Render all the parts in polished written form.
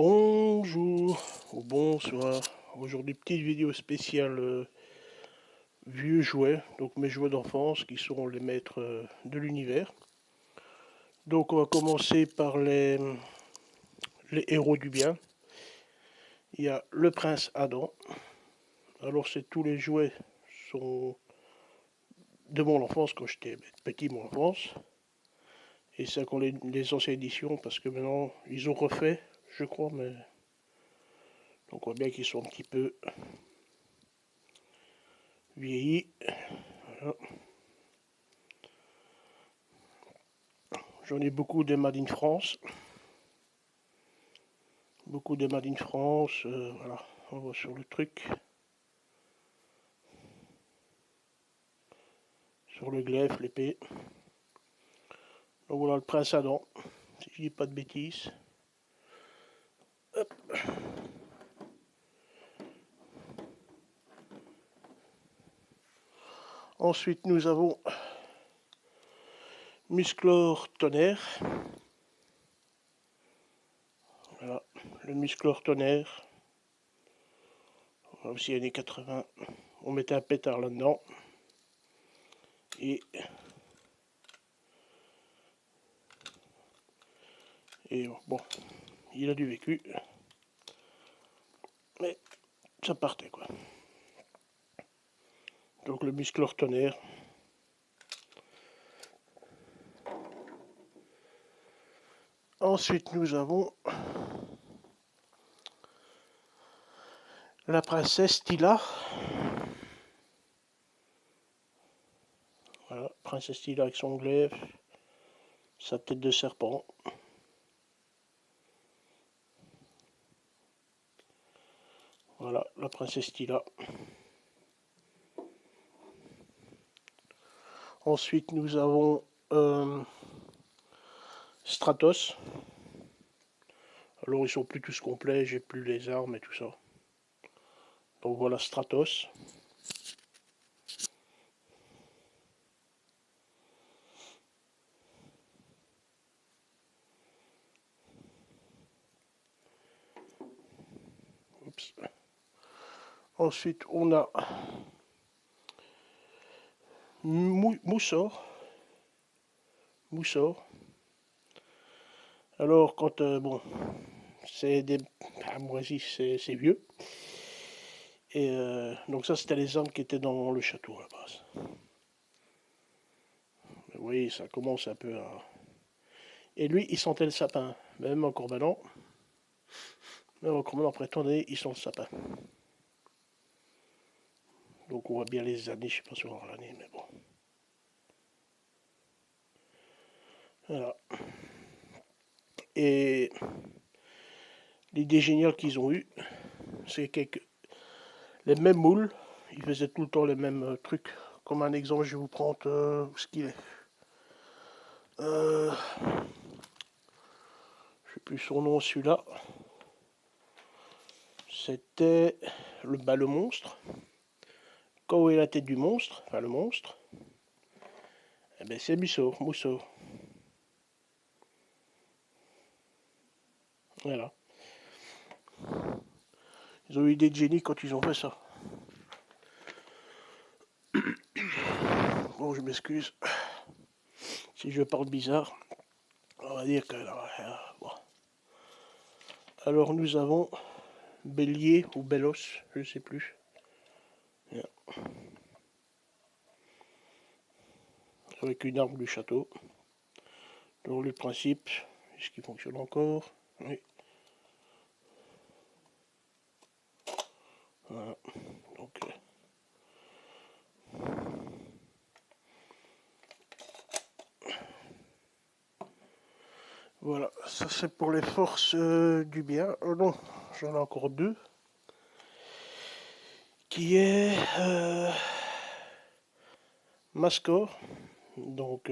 Bonjour ou bonsoir. Aujourd'hui, petite vidéo spéciale vieux jouets, donc mes jouets d'enfance qui sont les maîtres de l'univers. Donc on va commencer par les héros du bien. Il y a le prince Adam. Alors c'est tous les jouets sont de mon enfance quand j'étais petit, mon enfance. Et ça qu'on les anciennes éditions parce que maintenant ils ont refait, je crois, mais donc on voit bien qu'ils sont un petit peu vieillis. Voilà. J'en ai beaucoup de Made in France. Beaucoup de Made in France. Voilà, on va sur le truc. Sur le glaive, l'épée. Donc voilà le prince Adam, si je dis pas de bêtises. Hop. Ensuite nous avons Musclor Tonnerre. Voilà, le Musclor Tonnerre. Aussi années 80. On mettait un pétard là-dedans. Et bon, il a du vécu. Mais ça partait quoi. Donc le Musclor Tonnerre. Ensuite nous avons la princesse Tila. Voilà, princesse Tila avec son glaive, sa tête de serpent. Voilà, la princesse Tila. Ensuite, nous avons Stratos. Alors, ils sont plus tous complets, j'ai plus les armes et tout ça. Donc voilà Stratos. Oups. Ensuite, on a Moussor. Alors, quand, bon, c'est des... Ah, moi aussi, c'est vieux. Et donc ça, c'était les armes qui étaient dans le château à la base. Mais oui, ça commence un peu à... Et lui, il sentait le sapin. Même encore maintenant. Même encore maintenant, après tant d'années, il sent le sapin. Donc on voit bien les années, je sais pas si on va voir l'année, mais bon. Voilà. Et l'idée géniale qu'ils ont eue, c'est que les mêmes moules, ils faisaient tout le temps les mêmes trucs. Comme un exemple, je vais vous prendre ce qu'il est. Je sais plus son nom, celui-là. C'était le monstre. Quand est la tête du monstre, enfin le monstre, eh ben c'est Mousseau. Voilà. Ils ont eu des génies quand ils ont fait ça. Bon, je m'excuse si je parle bizarre. On va dire que... bon. Alors nous avons Bélier ou Bélos, je ne sais plus. Avec une arme du château. Donc le principe, est-ce qu'il fonctionne encore? Oui. Voilà. Donc, voilà, ça c'est pour les forces du bien. Oh non, j'en ai encore deux. Qui est Mascor. Donc,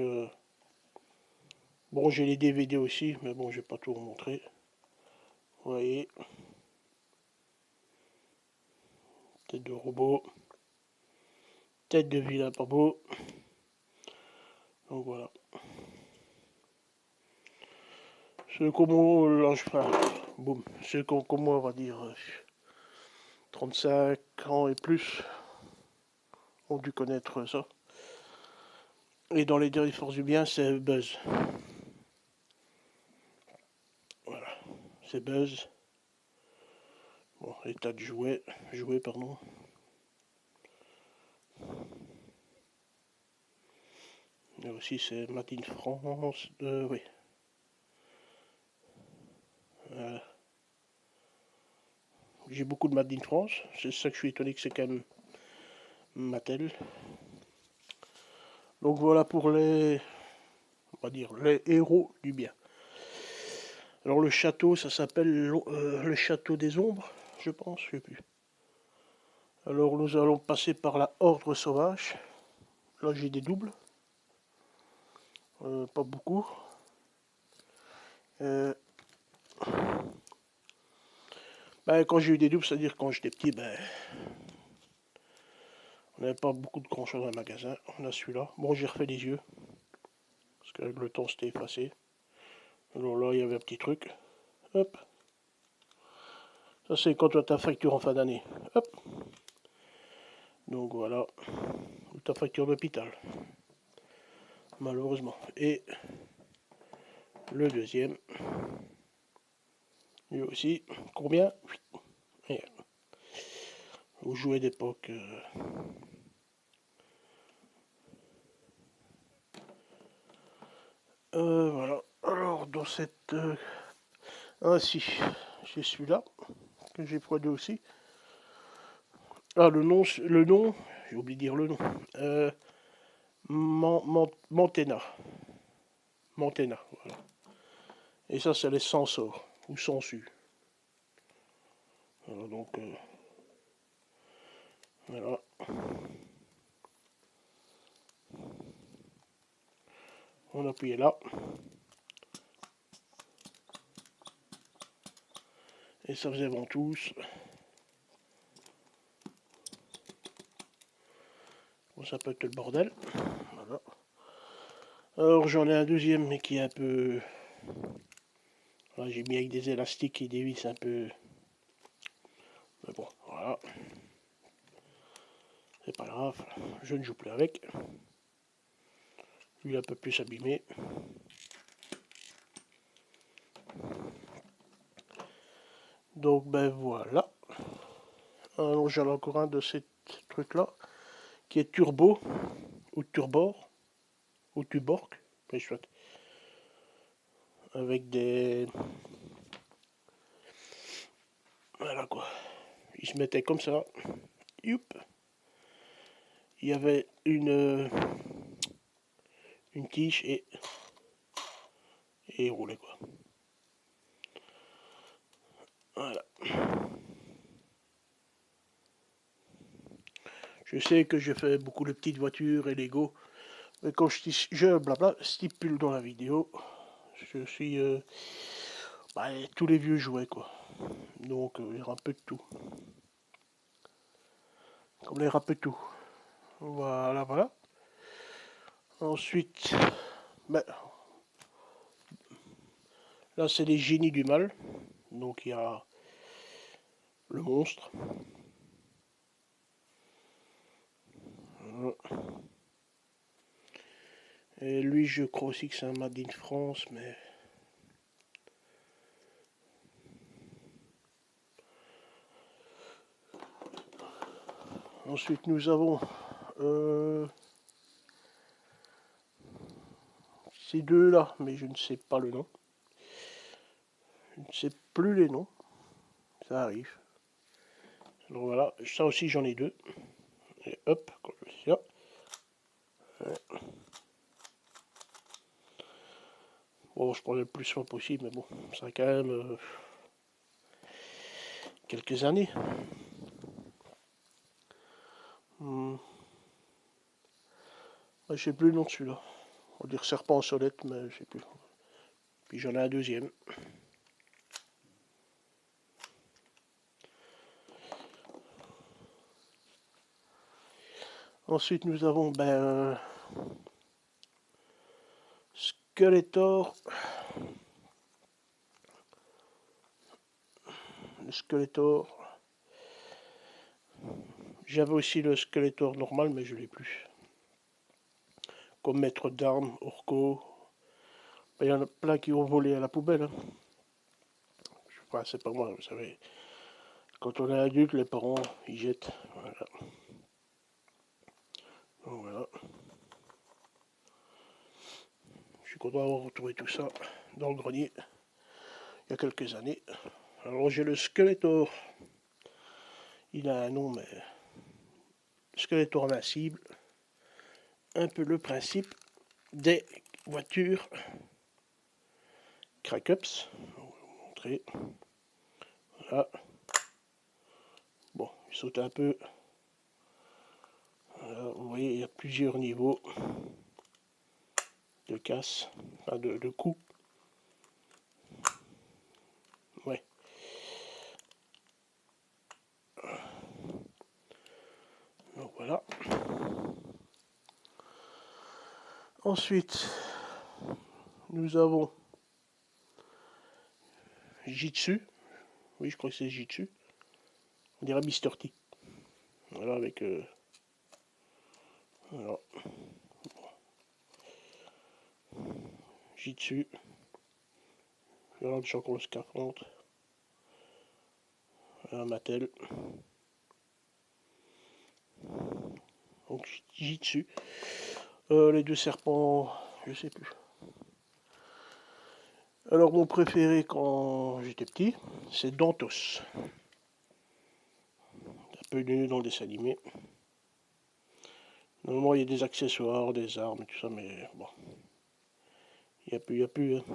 bon, j'ai les DVD aussi, mais bon, je vais pas tout vous montrer. Vous voyez. Tête de robot. Tête de vilain pas beau. Donc voilà. Ce combo, là, boum. Ceux qui ont comme moi, on va dire 35 ans et plus, ont dû connaître ça. Et dans les dernières forces du bien, c'est Buzz. Voilà, c'est Buzz. Bon, état de jouet, pardon. Et aussi c'est Made in France, oui. J'ai beaucoup de Made in France, c'est ça que je suis étonné que c'est quand même Mattel. Donc voilà pour les, on va dire, les héros du bien. Alors le château, ça s'appelle le château des ombres, je pense, je sais plus. Alors nous allons passer par la Ordre sauvage. Là j'ai des doubles. Pas beaucoup. Quand j'ai eu des doubles, c'est-à-dire quand j'étais petit, on n'avait pas beaucoup de grand chose dans le magasin. On a celui-là. Bon, j'ai refait les yeux. Parce qu'avec le temps, c'était effacé. Alors là, il y avait un petit truc. Hop. Ça, c'est quand tu as ta facture en fin d'année. Hop. Donc voilà. Ou ta facture d'hôpital. Malheureusement. Et le deuxième. Lui aussi. Combien? Et aux jouets d'époque. Voilà. Alors, dans cette... Ah si, j'ai celui-là, que j'ai produit aussi. Ah, le nom, j'ai oublié de dire le nom. Mantena. Mantena, voilà. Et ça, c'est les sensors, ou sensu. Voilà, donc, voilà. On appuie là. Et ça faisait ventouse. Bon, ça peut être le bordel. Voilà. Alors, j'en ai un deuxième, mais qui est un peu... Voilà, j'ai mis avec des élastiques et des vis un peu... Mais bon, voilà. C'est pas grave, je ne joue plus avec. Lui, il a un peu plus abîmé. Donc, voilà. Alors, j'en ai encore un de ces trucs-là, qui est turbo, ou turbor, ou tuborg, avec des... Voilà quoi. Il se mettait comme ça. Youp. Il y avait une tige et il roulait quoi. Voilà. Je sais que je fais beaucoup de petites voitures et Lego, mais quand je blabla stipule dans la vidéo, je suis tous les vieux jouets quoi. Donc il y aura un peu de tout. Comme l'air un peu de tout. Voilà, voilà. Ensuite, là c'est les génies du mal. Donc il y a le monstre. Et lui je crois aussi que c'est un Made in France, mais... Ensuite nous avons ces deux là, mais je ne sais pas le nom. Je ne sais plus les noms. Ça arrive. Donc voilà, ça aussi j'en ai deux. Et hop, comme ça. Bon, je prenais le plus soin possible, mais bon, ça a quand même quelques années. Je sais plus le nom de celui-là. On va dire serpent solette, mais je sais plus. Puis j'en ai un deuxième. Ensuite, nous avons Skeletor. le Skeletor. J'avais aussi le Skeletor normal, mais je l'ai plus. Comme maître d'armes, Orko. Il y en a plein qui ont volé à la poubelle. Hein. Enfin, c'est pas moi, vous savez. Quand on est adulte, les parents, ils jettent. Voilà. Donc voilà. Je suis content d'avoir retrouvé tout ça dans le grenier il y a quelques années. Alors j'ai le Skeletor. Il a un nom, mais Skeletor invincible. Un peu le principe des voitures Crack-Ups. On va vous montrer. Voilà. Bon, il saute un peu. Voilà, vous voyez, il y a plusieurs niveaux de casse, enfin de coups. Ouais. Donc voilà. Ensuite, nous avons Jitsu. Oui, je crois que c'est Jitsu. On dirait Mr. T. Voilà, avec... voilà. Jitsu. Voilà, j'ai encore le scaphandre. Voilà, Mattel. Donc, Jitsu. Les deux serpents, je sais plus. Alors, mon préféré quand j'étais petit, c'est Dantos. Un peu nul dans le dessin animé. Normalement, il y a des accessoires, des armes et tout ça, mais bon. Il n'y a plus. Hein.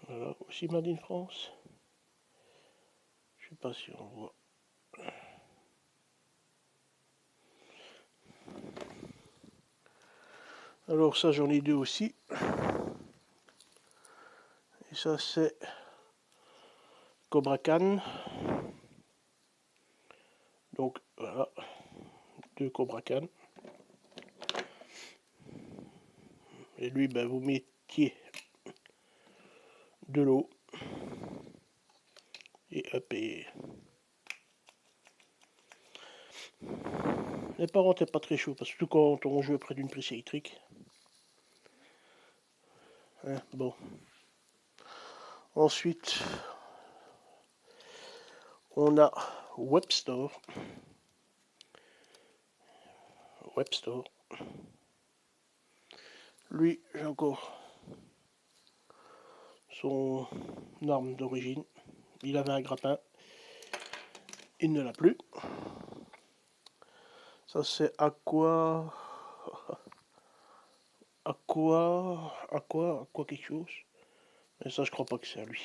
Voilà, aussi Made in France. Je sais pas si on voit. Alors ça, j'en ai deux aussi. Et ça, c'est Cobra Khan. Donc voilà, deux Cobra Khan. Et lui, ben, vous mettiez de l'eau. Et hop, et... Les parents n'étaient pas très chauds, parce que quand on jouait près d'une prise électrique. Hein, bon. Ensuite, on a Webstore. Webstore. Lui, j'ai encore son arme d'origine. Il avait un grappin. Il ne l'a plus. Ça, c'est Aqua quelque chose. Mais ça, je crois pas que c'est à lui.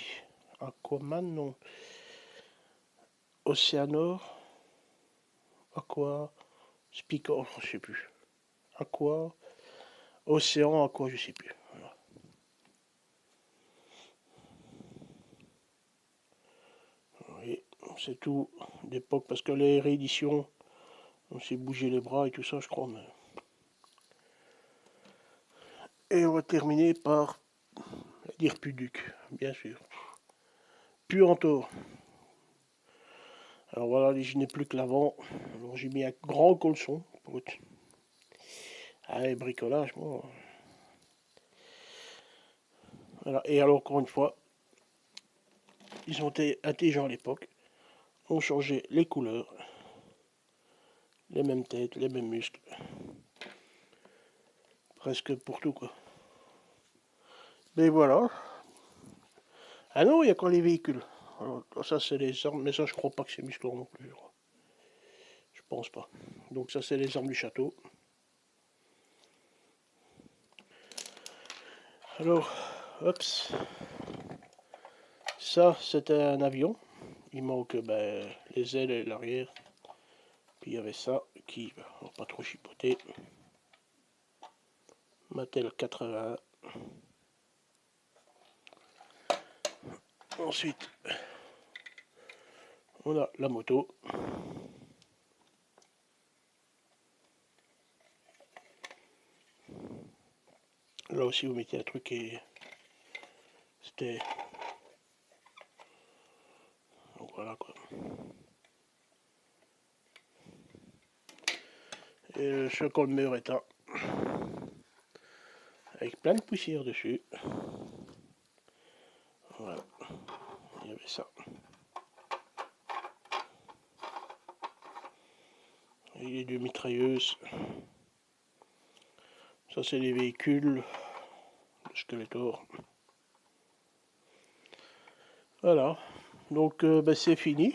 Aquaman, non. Océanor. Aqua. Speaker, je sais plus. Aqua. Océan, Aqua, je sais plus. Voilà. Oui, c'est tout d'époque, parce que les rééditions, on s'est bougé les bras et tout ça, je crois. Mais... Et on va terminer par dire Puduc, bien sûr. Puantor. Alors voilà, je n'ai plus que l'avant. Alors j'ai mis un grand colson. Allez, bricolage, moi. Voilà. Et alors, encore une fois, ils ont été intelligents à l'époque. Ont changé les couleurs. Les mêmes têtes, les mêmes muscles. Presque pour tout, quoi. Mais voilà. Ah non, il y a quand les véhicules. Alors, ça, c'est les armes. Mais ça, je crois pas que c'est musclé non plus. Je pense pas. Donc ça, c'est les armes du château. Alors, hop. Ça, c'était un avion. Il manque ben, les ailes et l'arrière. Puis il y avait ça qui, on va pas trop chipoter. Mattel 80. Ensuite, on a la moto. Là aussi, vous mettez un truc et c'était Voilà quoi. Et je suis encore le meilleur état. Avec plein de poussière dessus. Voilà. Il y avait ça. Et les deux mitrailleuses. Ça c'est les véhicules de Skeletor. Voilà. Donc c'est fini.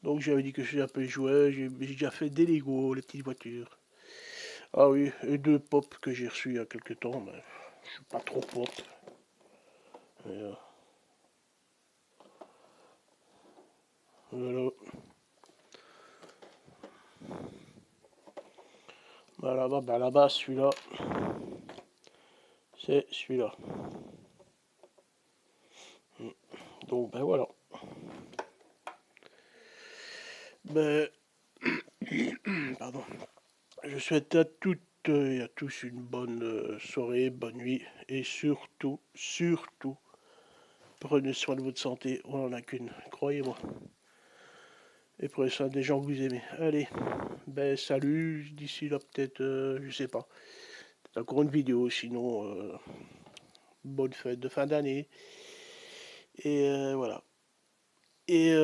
Donc j'avais dit que j'ai un peu joué, j'ai déjà fait des Lego, les petites voitures. Ah oui, et deux pop que j'ai reçus il y a quelques temps, mais je suis pas trop pop. Et, voilà. Voilà, bah, là-bas, celui-là, c'est celui-là. Donc ben voilà. Ben, pardon. Je souhaite à toutes et à tous une bonne soirée, bonne nuit, et surtout, surtout, prenez soin de votre santé, on n'en a qu'une, croyez-moi. Et prenez soin des gens que vous aimez. Allez, ben salut, d'ici là peut-être, je sais pas, peut-être encore une vidéo, sinon, bonne fête de fin d'année. Et voilà. Et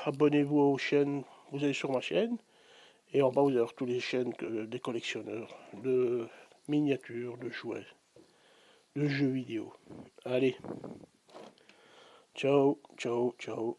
abonnez-vous aux chaînes, vous allez sur ma chaîne, et en bas vous avez toutes les chaînes des collectionneurs, de miniatures, de jouets, de jeux vidéo. Allez, ciao, ciao, ciao.